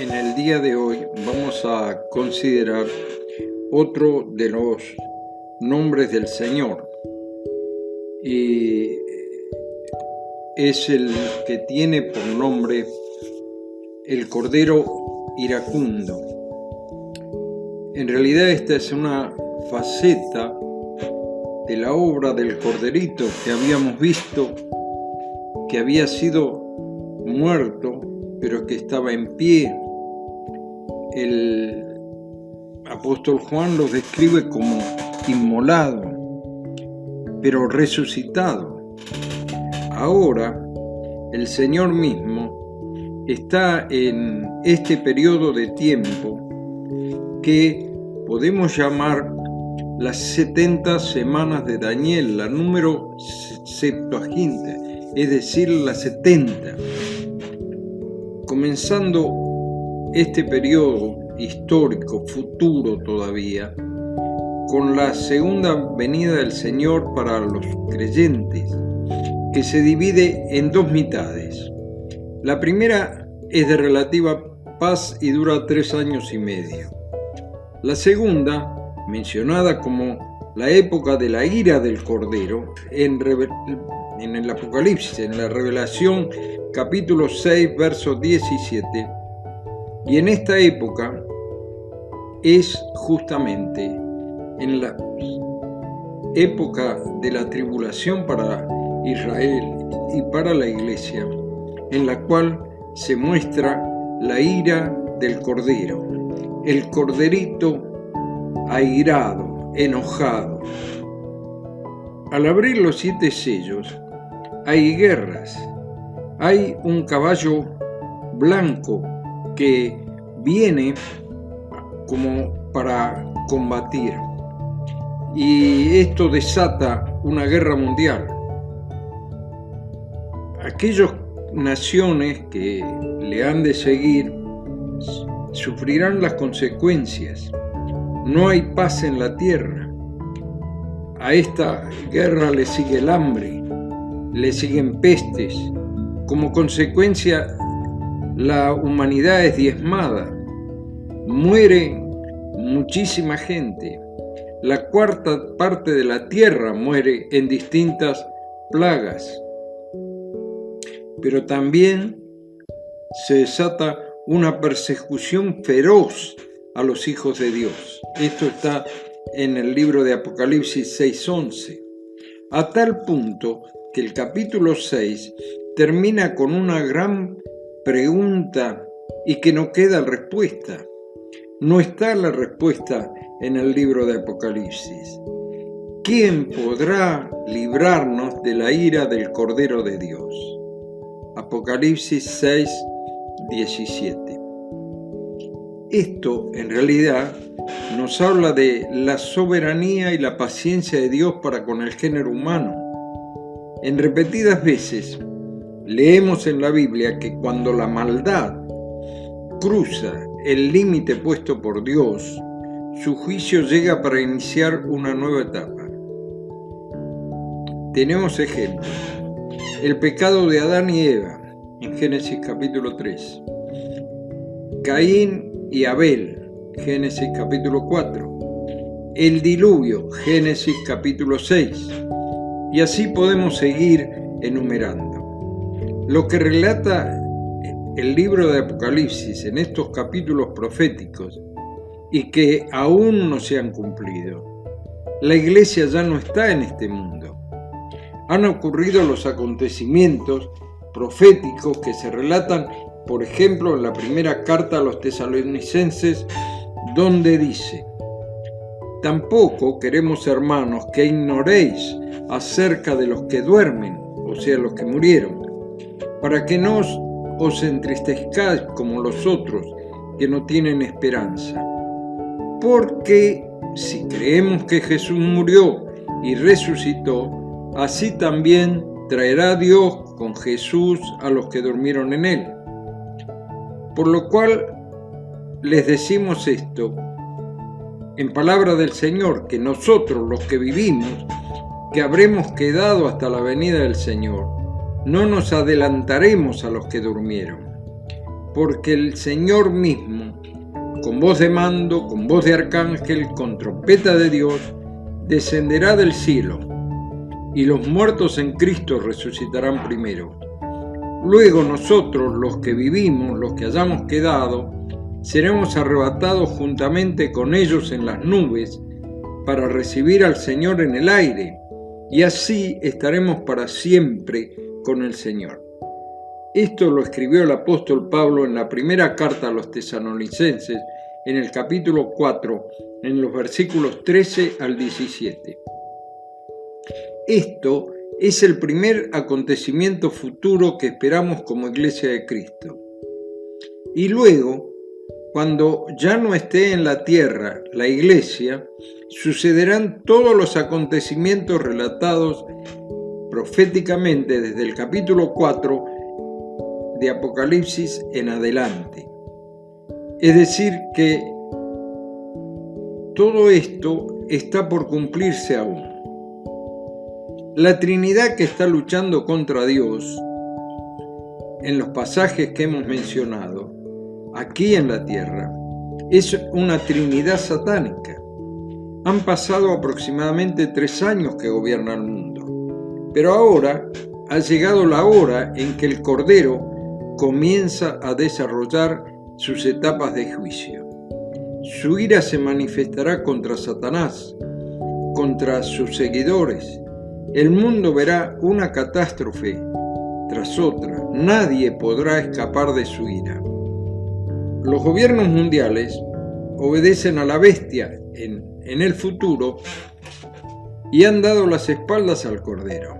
En el día de hoy vamos a considerar otro de los nombres del Señor, y es el que tiene por nombre el Cordero Iracundo. En realidad esta es una faceta de la obra del Corderito que habíamos visto, que había sido muerto pero que estaba en pie. El apóstol Juan lo describe como inmolado, pero resucitado. Ahora el Señor mismo está en este periodo de tiempo que podemos llamar las 70 semanas de Daniel, la número Septuaginta, es decir, las 70. Comenzando este periodo histórico, futuro todavía, con la segunda venida del Señor para los creyentes, que se divide en dos mitades. La primera es de relativa paz y dura 3 años y medio. La segunda, mencionada como la época de la ira del Cordero, en el Apocalipsis, en la Revelación, capítulo 6, verso 17, y en esta época es justamente en la época de la tribulación para Israel y para la Iglesia, en la cual se muestra la ira del Cordero, el Corderito airado, enojado. Al abrir los 7 sellos, hay guerras. Hay un caballo blanco que viene como para combatir, y esto desata una guerra mundial. Aquellas naciones que le han de seguir sufrirán las consecuencias. No hay paz en la tierra. A esta guerra le sigue el hambre, le siguen pestes. Como consecuencia, la humanidad es diezmada. Muere muchísima gente. La cuarta parte de la tierra muere en distintas plagas. Pero también se desata una persecución feroz a los hijos de Dios. Esto está en el libro de Apocalipsis 6:11. A tal punto que el capítulo 6 termina con una gran pregunta y que no queda respuesta. No está la respuesta en el libro de Apocalipsis. ¿Quién podrá librarnos de la ira del Cordero de Dios? Apocalipsis 6, 17. Esto, en realidad, nos habla de la soberanía y la paciencia de Dios para con el género humano. En repetidas veces leemos en la Biblia que cuando la maldad cruza el límite puesto por Dios, su juicio llega para iniciar una nueva etapa. Tenemos ejemplos. El pecado de Adán y Eva, en Génesis capítulo 3. Caín y Abel, Génesis capítulo 4. El diluvio, Génesis capítulo 6. Y así podemos seguir enumerando. Lo que relata el libro de Apocalipsis en estos capítulos proféticos y que aún no se han cumplido. La iglesia ya no está en este mundo. Han ocurrido los acontecimientos proféticos que se relatan, por ejemplo, en la primera carta a los tesalonicenses, donde dice: tampoco queremos, hermanos, que ignoréis acerca de los que duermen, o sea, los que murieron, para que no os entristezcáis como los otros que no tienen esperanza. Porque si creemos que Jesús murió y resucitó, así también traerá Dios con Jesús a los que durmieron en él. Por lo cual les decimos esto, en palabra del Señor, que nosotros los que vivimos, que habremos quedado hasta la venida del Señor, no nos adelantaremos a los que durmieron. porque el Señor mismo, con voz de mando, con voz de arcángel, con trompeta de Dios, descenderá del cielo, y los muertos en Cristo resucitarán primero. Luego nosotros, los que vivimos, los que hayamos quedado, seremos arrebatados juntamente con ellos en las nubes para recibir al Señor en el aire, y así estaremos para siempre con el Señor. Esto lo escribió el apóstol Pablo en la primera carta a los tesalonicenses, en el capítulo 4, en los versículos 13 al 17. Esto es el primer acontecimiento futuro que esperamos como Iglesia de Cristo. Y luego, cuando ya no esté en la tierra la Iglesia, sucederán todos los acontecimientos relatados proféticamente desde el capítulo 4 de Apocalipsis en adelante. Es decir, que todo esto está por cumplirse aún. La Trinidad que está luchando contra Dios, en los pasajes que hemos mencionado, aquí en la tierra, es una Trinidad satánica. Han pasado aproximadamente 3 años que gobierna el mundo, pero ahora ha llegado la hora en que el Cordero comienza a desarrollar sus etapas de juicio. Su ira se manifestará contra Satanás, contra sus seguidores. El mundo verá una catástrofe tras otra. Nadie podrá escapar de su ira. Los gobiernos mundiales obedecen a la bestia en el futuro y han dado las espaldas al Cordero.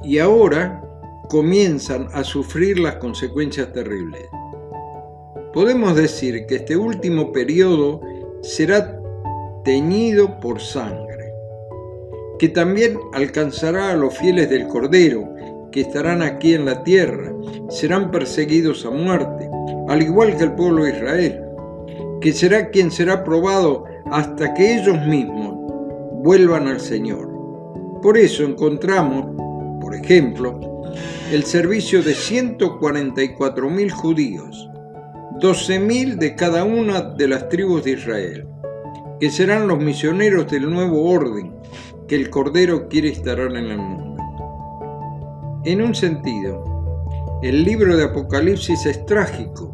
Y ahora comienzan a sufrir las consecuencias terribles. Podemos decir que este último periodo será teñido por sangre, que también alcanzará a los fieles del Cordero, que estarán aquí en la tierra, serán perseguidos a muerte, al igual que el pueblo de Israel, que será quien será probado hasta que ellos mismos vuelvan al Señor. Por eso encontramos, por ejemplo, el servicio de 144.000 judíos, 12.000 de cada una de las tribus de Israel, que serán los misioneros del nuevo orden que el Cordero quiere instaurar en el mundo. En un sentido, el libro de Apocalipsis es trágico,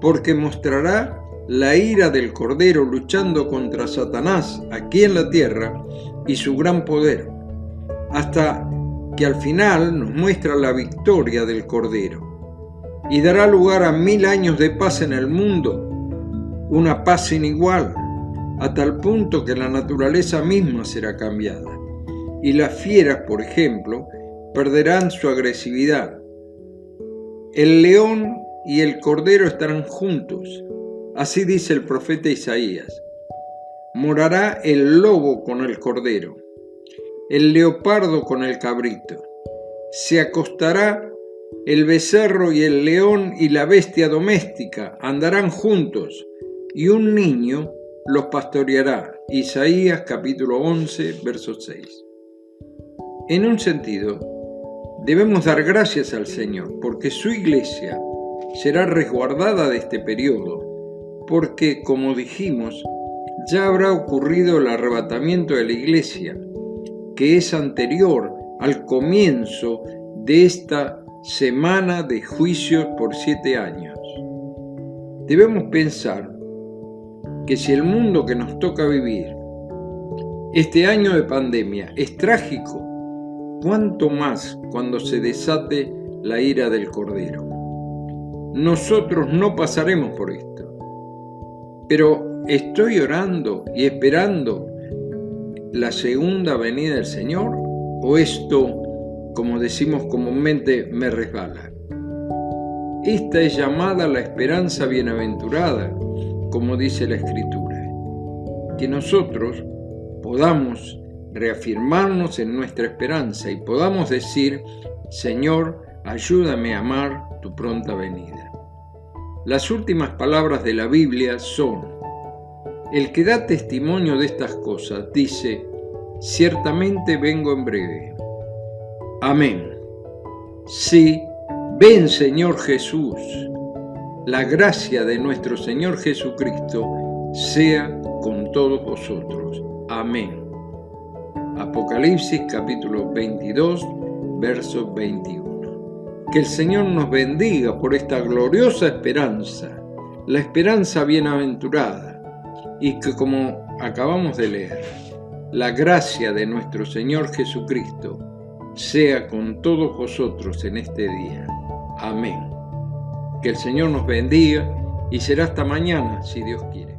porque mostrará la ira del Cordero luchando contra Satanás aquí en la tierra y su gran poder, hasta que al final nos muestra la victoria del Cordero y dará lugar a 1000 años de paz en el mundo, una paz sin igual, a tal punto que la naturaleza misma será cambiada y las fieras, por ejemplo, perderán su agresividad. El león y el cordero estarán juntos, así dice el profeta Isaías. Morará el lobo con el cordero, el leopardo con el cabrito. Se acostará el becerro y el león y la bestia doméstica, andarán juntos, y un niño los pastoreará. Isaías capítulo 11, verso 6. En un sentido, debemos dar gracias al Señor, porque su iglesia será resguardada de este periodo, porque, como dijimos, ya habrá ocurrido el arrebatamiento de la iglesia, que es anterior al comienzo de esta semana de juicios por 7 años. Debemos pensar que si el mundo que nos toca vivir, este año de pandemia, es trágico, ¿cuánto más cuando se desate la ira del Cordero? Nosotros no pasaremos por esto, pero estoy orando y esperando la segunda venida del Señor, ¿o esto, como decimos comúnmente, me resbala? Esta es llamada la esperanza bienaventurada, como dice la Escritura, que nosotros podamos reafirmarnos en nuestra esperanza y podamos decir: Señor, ayúdame a amar tu pronta venida. Las últimas palabras de la Biblia son: el que da testimonio de estas cosas dice: ciertamente vengo en breve. Amén. Sí, Ven, Señor Jesús. La gracia de nuestro Señor Jesucristo sea con todos vosotros. Amén. Apocalipsis capítulo 22, verso 21. Que el Señor nos bendiga por esta gloriosa esperanza, la esperanza bienaventurada, y que, como acabamos de leer, la gracia de nuestro Señor Jesucristo sea con todos vosotros en este día. Amén. Que el Señor nos bendiga y será hasta mañana, si Dios quiere.